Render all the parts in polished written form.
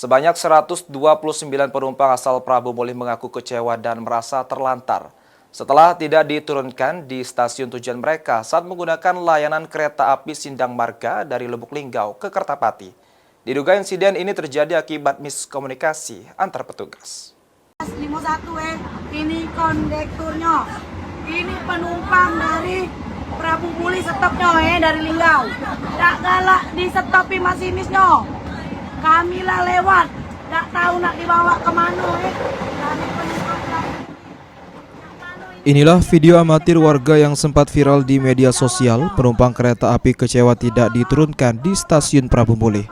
Sebanyak 129 penumpang asal Prabu Mulih mengaku kecewa dan merasa terlantar setelah tidak diturunkan di stasiun tujuan mereka saat menggunakan layanan kereta api Sindang Marga dari Lubuk Linggau ke Kertapati. Diduga insiden ini terjadi akibat miskomunikasi antar petugas. 51 ini kondekturnya, ini penumpang dari Prabu Mulih stopnya dari Linggau. Tak galak di stopi masinisnya. Kami lah lewat, tak tahu nak dibawa kemana dari penumpang. Inilah video amatir warga yang sempat viral di media sosial. Penumpang kereta api kecewa tidak diturunkan di stasiun Prabu Mulih.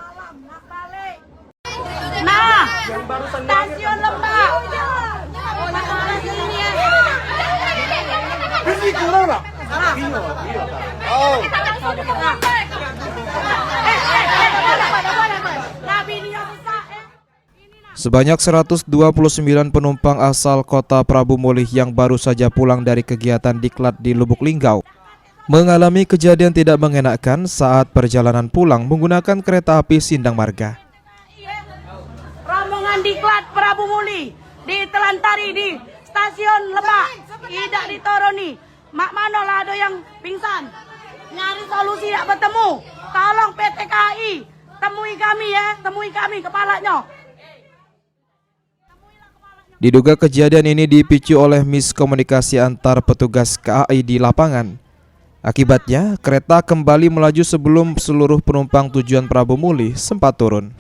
Nah, stasiun Lembak. Sebanyak 129 penumpang asal kota Prabu Mulih yang baru saja pulang dari kegiatan diklat di Lubuk Linggau mengalami kejadian tidak mengenakan saat perjalanan pulang menggunakan kereta api Sindang Marga. Rombongan diklat Prabu Mulih ditelantari di stasiun Lebak, tidak dituruni. Mak mana lah ada yang pingsan, nyari solusi tak bertemu. Tolong PT KAI temui kami ya, temui kami kepalanya. Diduga kejadian ini dipicu oleh miskomunikasi antar petugas KAI di lapangan. Akibatnya, kereta kembali melaju sebelum seluruh penumpang tujuan Prabu Mulih sempat turun.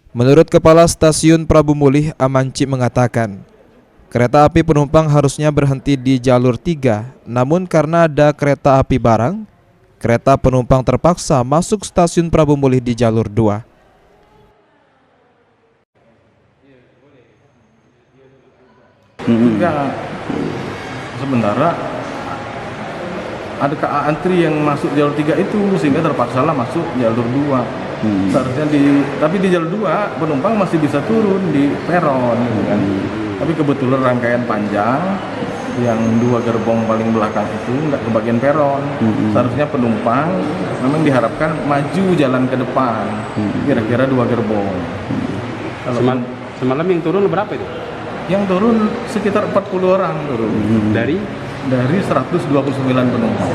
Menurut Kepala Stasiun Prabu Mulih, Amanci mengatakan, kereta api penumpang harusnya berhenti di jalur 3, namun karena ada kereta api barang, kereta penumpang terpaksa masuk stasiun Prabu Mulih di jalur 2. Enggak. Sementara ada antri yang masuk jalur 3 itu sehingga terpaksalah masuk jalur 2. Seharusnya tapi di jalur 2 penumpang masih bisa turun di peron gitu kan. Tapi kebetulan rangkaian panjang yang 2 gerbong paling belakang itu nggak ke bagian peron. Seharusnya penumpang memang diharapkan maju jalan ke depan, kira-kira 2 gerbong. Kalau semalam yang turun berapa itu? yang turun sekitar 40 orang turun. Dari 129 penumpang.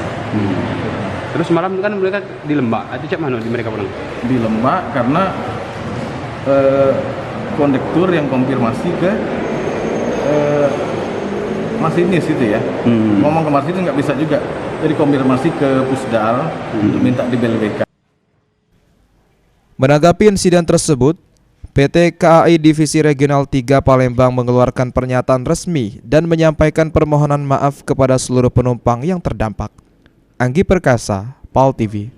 Terus malam kan mereka di Lembak, atau cak mana di mereka pulang? Di Lembak karena kondektur yang konfirmasi ke masinis itu ya. Ngomong ke masinis nggak bisa juga, jadi konfirmasi ke Pusdal untuk minta di BLBK. Menanggapi insiden tersebut, PT KAI Divisi Regional 3 Palembang mengeluarkan pernyataan resmi dan menyampaikan permohonan maaf kepada seluruh penumpang yang terdampak. Anggi Perkasa, PAL TV.